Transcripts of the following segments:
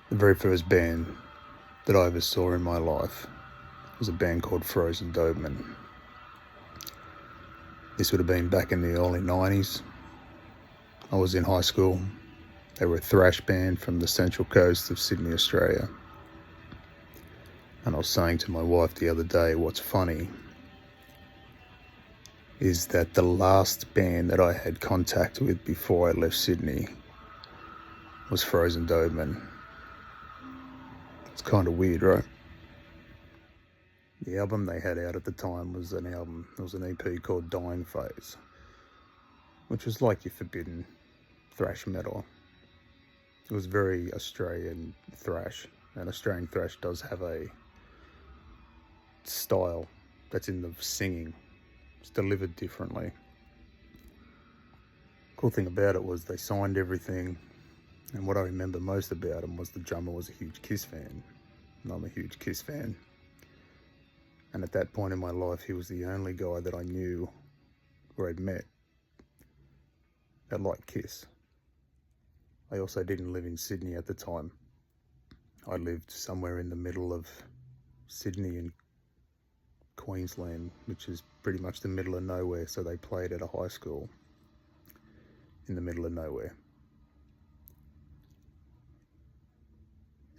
The very first band that I ever saw in my life was a band called DOBERMAN. This would have been back in the early 90s. I was in high school. They were a thrash band from the central coast of Sydney, Australia. And I was saying to my wife the other day, what's funny is that the last band that I had contact with before I left Sydney was DOBERMAN. It's kind of weird, right? The album they had out at the time was an EP called Dying Phase, which was like your forbidden thrash metal. It was very Australian thrash, and Australian thrash does have a style that's in the singing. It's delivered differently. Cool thing about it was they signed everything, and what I remember most about them was the drummer was a huge Kiss fan, and I'm a huge Kiss fan. And at that point in my life, he was the only guy that I knew or had met that liked Kiss. I also didn't live in Sydney at the time. I lived somewhere in the middle of Sydney and Queensland, which is pretty much the middle of nowhere, so they played at a high school in the middle of nowhere.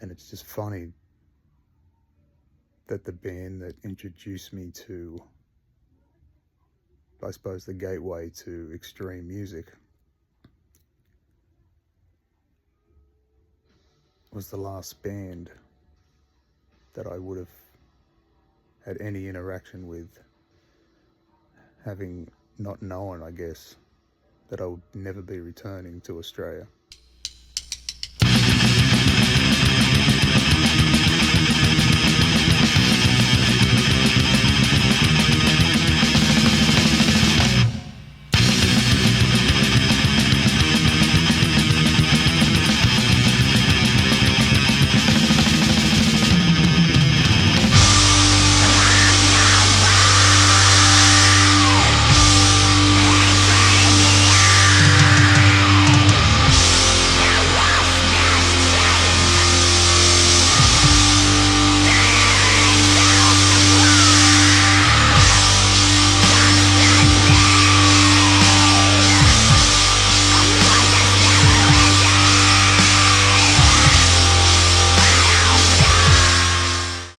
And it's just funny that the band that introduced me to, I suppose, the gateway to extreme music was the last band that I would have had any interaction with, having not known, I guess, that I would never be returning to Australia.